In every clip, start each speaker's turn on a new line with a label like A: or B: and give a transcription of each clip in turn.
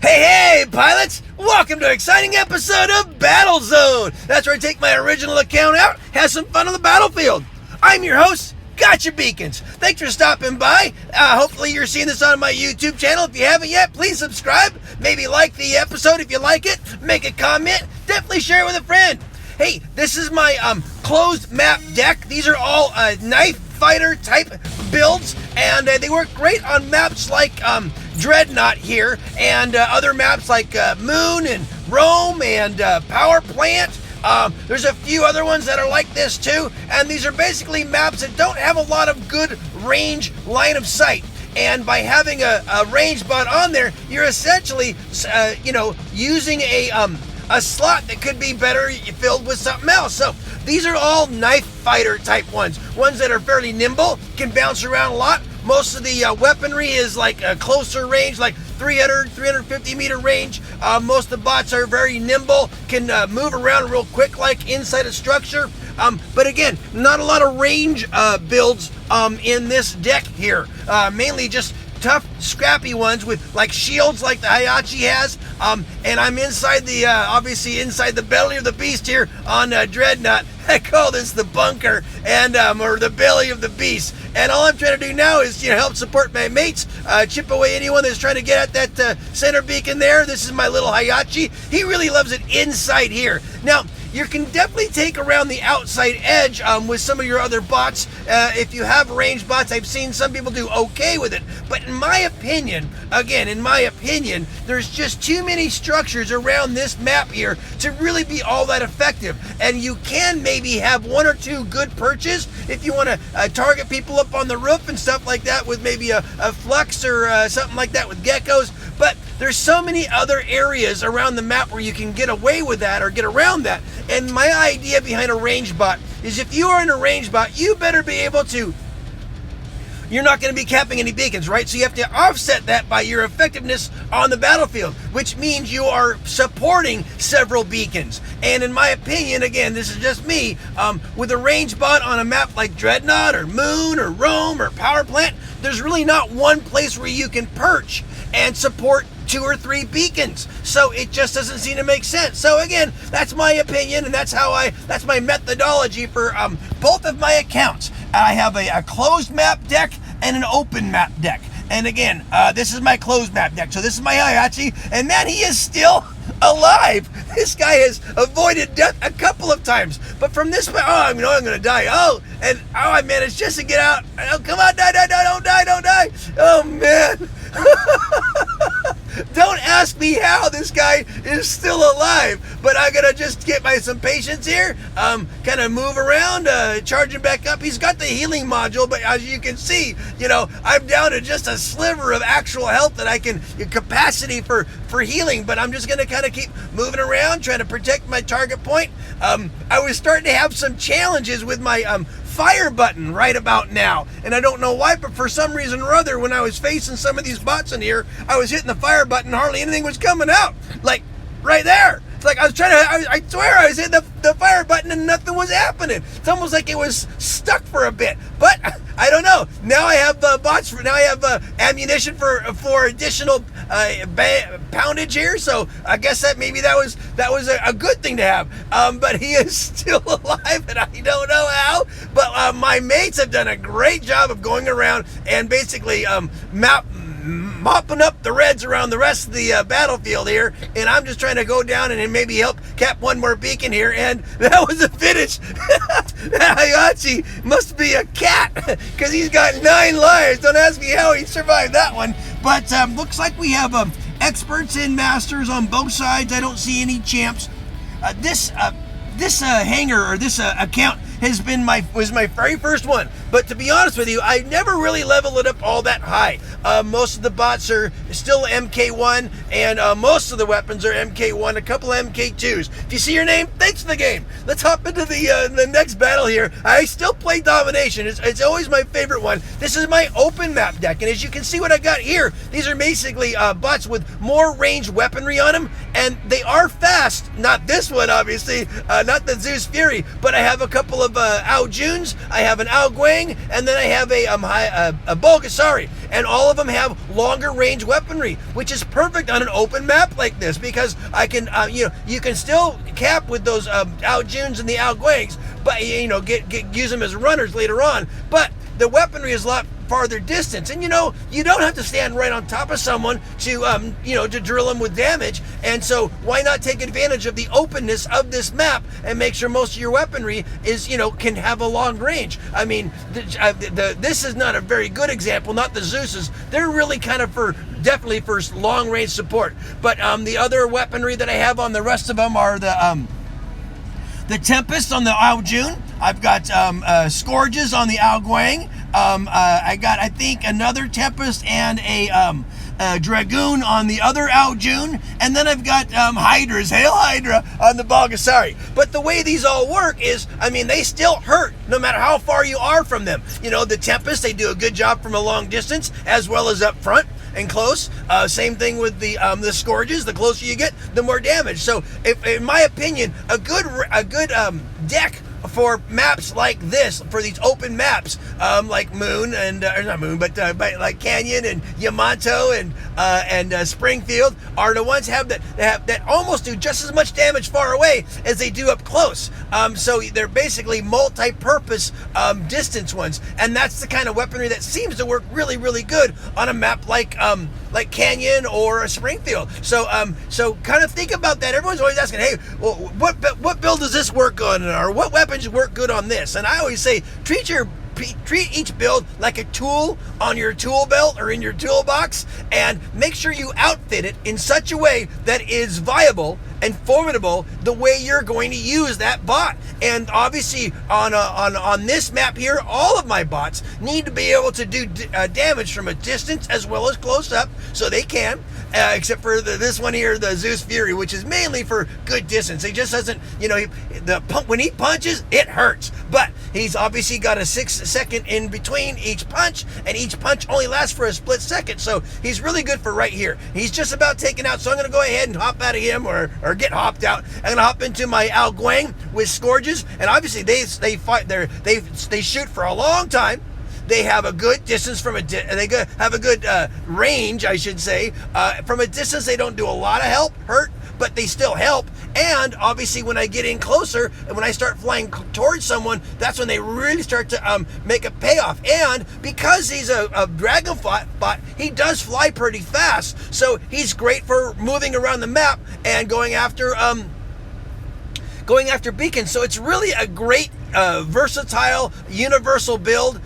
A: Hey, pilots! Welcome to an exciting episode of Battlezone! That's where I take my original account out, have some fun on the battlefield. I'm your host, Gotchure Beacons. Thanks for stopping by. Hopefully you're seeing this on my YouTube channel. If you haven't yet, please subscribe. Maybe like the episode if you like it. Make a comment. Definitely share it with a friend. Hey, this is my closed map deck. These are all knife fighter type builds, and they work great on maps like Dreadnought here, and other maps like Moon and Rome and Power Plant. There's a few other ones that are like this too, and these are basically maps that don't have a lot of good range line of sight. And by having a range bot on there, you're essentially, using a slot that could be better filled with something else. So these are all knife fighter type ones that are fairly nimble, can bounce around a lot. Most of the weaponry is like a closer range, like 350 meter range. Most of the bots are very nimble, can move around real quick like inside a structure. But again, not a lot of range builds in this deck here. Mainly just tough, scrappy ones with like shields like the Hayachi has. And I'm inside the, obviously inside the belly of the beast here on Dreadnought. I call this the bunker, and or the belly of the beast. And all I'm trying to do now is, help support my mates, chip away anyone that's trying to get at that center beacon there. This is my little Hayachi. He really loves it inside here. Now, you can definitely take around the outside edge with some of your other bots. If you have ranged bots, I've seen some people do okay with it. But in my opinion, there's just too many structures around this map here to really be all that effective. And you can maybe have one or two good perches if you want to target people up on the roof and stuff like that with maybe a flux or something like that with geckos. But there's so many other areas around the map where you can get away with that or get around that. And my idea behind a range bot is if you are in a range bot, you better be able to, you're not going to be capping any beacons, right? So you have to offset that by your effectiveness on the battlefield, which means you are supporting several beacons. And in my opinion, again, this is just me, with a range bot on a map like Dreadnought or Moon or Rome or Power Plant, there's really not one place where you can perch and support 2 or 3 beacons. So it just doesn't seem to make sense. So again, that's my opinion, and that's my methodology for both of my accounts. I have a closed map deck and an open map deck. And again, this is my closed map deck. So this is my Hayachi, and man, he is still alive. This guy has avoided death a couple of times. But from this point, I'm gonna die. I managed just to get out. Oh, come on, don't die. Oh man. Don't ask me how this guy is still alive, but I gotta just get some patience here, kind of move around, charge him back up. He's got the healing module, but as you can see, I'm down to just a sliver of actual health that I can, capacity for healing, but I'm just gonna kind of keep moving around, trying to protect my target point. I was starting to have some challenges with my fire button right about now, and I don't know why, but for some reason or other, when I was facing some of these bots in here, I was hitting the fire button, hardly anything was coming out, like right there. It's like I was trying to, I swear I was hitting the fire button and nothing was happening. It's almost like it was stuck for a bit, but I don't know. Now I have bots, now I have ammunition for additional poundage here, so I guess that was a good thing to have. But he is still alive, and I don't know how, but my mates have done a great job of going around and basically mopping up the reds around the rest of the battlefield here, and I'm just trying to go down and maybe help cap one more beacon here, and that was a finish. That Hayachi must be a cat, because he's got 9 lives. Don't ask me how he survived that one, but looks like we have experts and masters on both sides. I don't see any champs. This hangar, or this account was my very first one, but to be honest with you, I never really leveled it up all that high. Most of the bots are still MK1, and most of the weapons are MK1, a couple MK2s. If you see your name, thanks for the game. Let's hop into the next battle here. I still play Domination. It's always my favorite one. This is my open map deck, and as you can see what I got here, these are basically bots with more ranged weaponry on them, and they are fast. Not this one, obviously, not the Zeus Fury, but I have a couple of Ao Juns, I have an Ao Guang, and then I have a Bulgasari. and all of them have longer range weaponry, which is perfect on an open map like this, because I can, you can still cap with those Ao Juns and the Ao Guangs, but use them as runners later on. But the weaponry is a lot farther distance, and you don't have to stand right on top of someone to drill them with damage. And so why not take advantage of the openness of this map and make sure most of your weaponry is can have a long range. I mean, this is not a very good example, not the Zeuses. They're really kind of definitely for long range support. But the other weaponry that I have on the rest of them are the Tempest on the Ao Jun. I've got Scourges on the Ao Guang. I got, I think, another Tempest and a Dragoon on the other Ao Jun. And then I've got Hydras, Hail Hydra, on the Balgasari. But the way these all work is, I mean, they still hurt no matter how far you are from them. The Tempest, they do a good job from a long distance as well as up front and close. Same thing with the Scourges. The closer you get, the more damage. So, in my opinion, a good deck for maps like this, for these open maps, like Moon and or not Moon, but like Canyon and Yamato and Springfield, are the ones that almost do just as much damage far away as they do up close. So they're basically multi-purpose distance ones, and that's the kind of weaponry that seems to work really, really good on a map like Canyon or Springfield. So kind of think about that. Everyone's always asking, hey, well, what build does this work on, or what weapons work good on this? And I always say, treat each build like a tool on your tool belt or in your toolbox, and make sure you outfit it in such a way that is viable and formidable the way you're going to use that bot. And obviously on this map here, all of my bots need to be able to do damage from a distance as well as close up, so they can, except for this one here, the Zeus Fury, which is mainly for good distance. He just doesn't, when he punches, it hurts. But he's obviously got a 6 second in between each punch, and each punch only lasts for a split second. So he's really good for right here. He's just about taken out, so I'm going to go ahead and hop out of him, or get hopped out. I'm going to hop into my Ao Guang with Scourges, and obviously they fight there. They shoot for a long time. They have a good distance they have a good range, I should say. From a distance, they don't do a lot of hurt, but they still help. And obviously, when I get in closer and when I start flying towards someone, that's when they really start to make a payoff. And because he's a dragon bot, he does fly pretty fast, so he's great for moving around the map and going after beacons. So it's really a great versatile, universal build.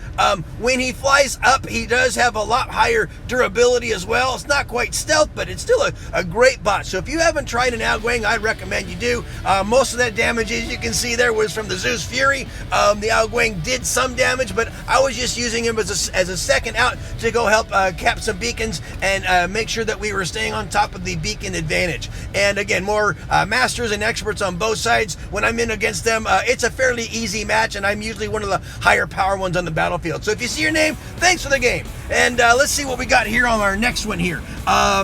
A: When he flies up, he does have a lot higher durability as well. It's not quite stealth, but it's still a great bot. So if you haven't tried an Ao Guang, I'd recommend you do. Most of that damage, as you can see there, was from the Zeus Fury. The Ao Guang did some damage, but I was just using him as a second out to go help cap some beacons and make sure that we were staying on top of the beacon advantage. And again, more masters and experts on both sides. When I'm in against them, it's a fairly easy match, and I'm usually one of the higher power ones on the battlefield. So if you see your name, thanks for the game. And let's see what we got here on our next one here. Waiting.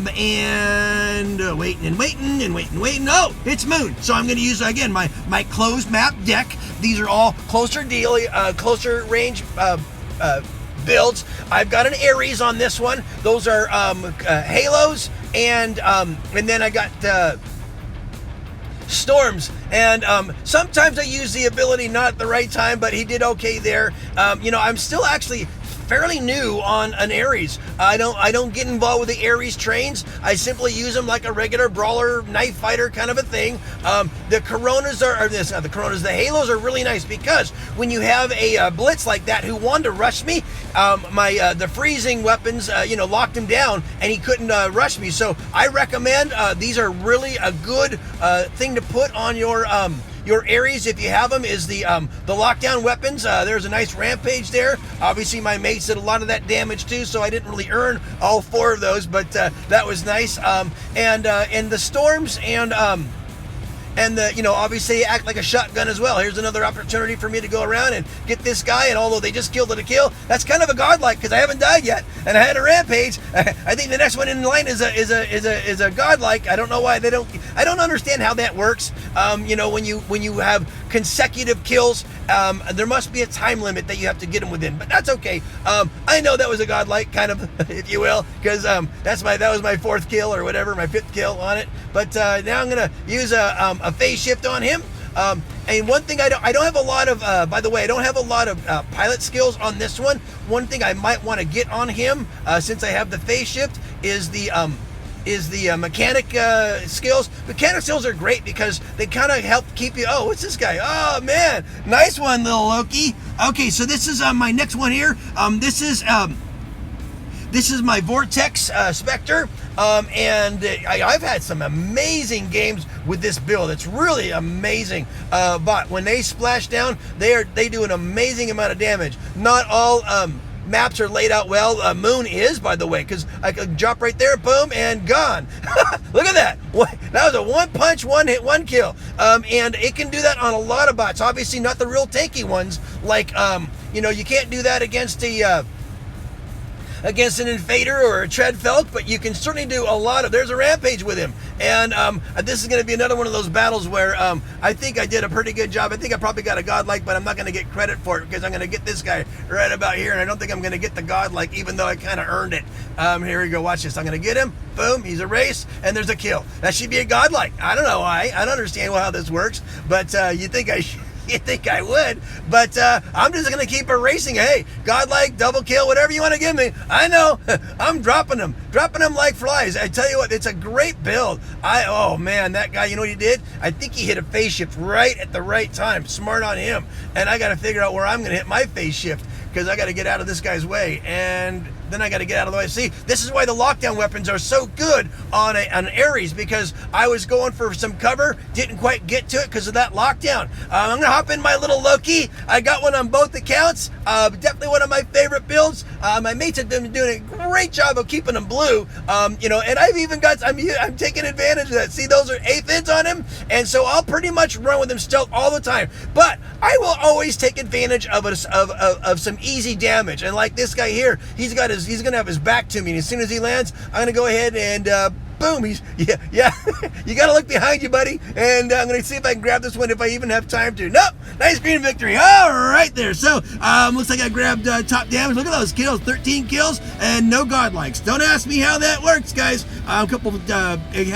A: Oh, it's Moon. So I'm going to use again my closed map deck. These are all closer range builds. I've got an Ares on this one. Those are halos, and then I got storms, and sometimes I use the ability not at the right time, but he did okay there. I'm still actually fairly new on an Ares. I don't get involved with the Ares trains. I simply use them like a regular brawler, knife fighter kind of a thing. The halos are really nice, because when you have a blitz like that who wanted to rush me, the freezing weapons locked him down, and he couldn't rush me. So I recommend these are really a good thing to put on your Ares, if you have them, is the lockdown weapons. There's a nice rampage there. Obviously, my mates did a lot of that damage too, so I didn't really earn all 4 of those, but that was nice. And the storms and obviously act like a shotgun as well. Here's another opportunity for me to go around and get this guy. And although they just killed it a kill, that's kind of a godlike, because I haven't died yet and I had a rampage. I think the next one in line is a godlike. I don't know why I don't understand how that works. When you have consecutive kills there must be a time limit that you have to get them within, but that's okay. I know that was a godlike kind of, if you will, because that was my 4th kill or whatever, my 5th kill on it. But now I'm gonna use a phase shift on him. And one thing I don't have a lot of, by the way, I don't have a lot of pilot skills on this one. One thing I might want to get on him, since I have the phase shift, is the mechanic skills. Mechanic skills are great because they kind of help keep you. Oh, what's this guy? Oh man, nice one, little Loki. Okay, so this is my next one here. This is my Vortex Spectre, and I've had some amazing games with this build. It's really amazing. But when they splash down, they do an amazing amount of damage. Not all maps are laid out well. Moon is, by the way, because I could drop right there, boom, and gone. Look at that. That was a 1 punch, 1 hit, 1 kill. And it can do that on a lot of bots. Obviously, not the real tanky ones. Like, you can't do that against against an Invader or a Treadfelt, but you can certainly do a lot of. There's a Rampage with him, and this is going to be another one of those battles where I think I did a pretty good job. I think I probably got a godlike, but I'm not going to get credit for it because I'm going to get this guy right about here, and I don't think I'm going to get the godlike, even though I kind of earned it. Here we go. Watch this. I'm going to get him. Boom. He's erased, and there's a kill. That should be a godlike. I don't know why. I don't understand how this works, but you think I should. You think I would, but I'm just going to keep erasing. Hey, godlike, double kill, whatever you want to give me. I know. I'm dropping them like flies. I tell you what, it's a great build. Oh man, that guy, you know what he did? I think he hit a phase shift right at the right time. Smart on him. And I got to figure out where I'm going to hit my phase shift because I got to get out of this guy's way. And then I got to get out of the way. See, this is why the lockdown weapons are so good on Ares, because I was going for some cover, didn't quite get to it because of that lockdown. I'm going to hop in my little Loki. I got one on both accounts. Definitely one of my favorite builds. My mates have been doing a great job of keeping them blue. And I've even got, I'm taking advantage of that. See, those are aphids on him, and so I'll pretty much run with him stealth all the time. But I will always take advantage of some easy damage. And like this guy here, he's gonna have his back to me, and as soon as he lands, I'm gonna go ahead and boom, yeah. You gotta look behind you, buddy. And I'm gonna see if I can grab this one if I even have time to. Nope, nice green victory. All right there. So looks like I grabbed top damage. Look at those kills, 13 kills and no godlikes. Don't ask me how that works, guys. Had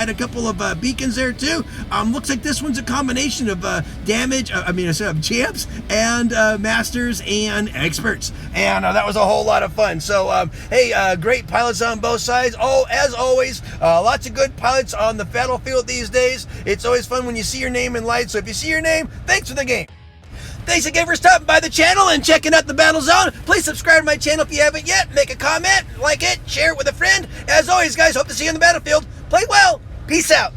A: a couple of beacons there too. Looks like this one's a combination of damage. Of champs and masters and experts, and that was a whole lot of fun. So hey, great pilots on both sides. Oh, as always, lots of good pilots on the battlefield these days. It's always fun when you see your name in lights. So if you see your name, thanks for the game. Thanks again for stopping by the channel and checking out the Battlezone. Please subscribe to my channel if you haven't yet. Make a comment, like it, share it with a friend. As always, guys, hope to see you on the battlefield. Play well. Peace out.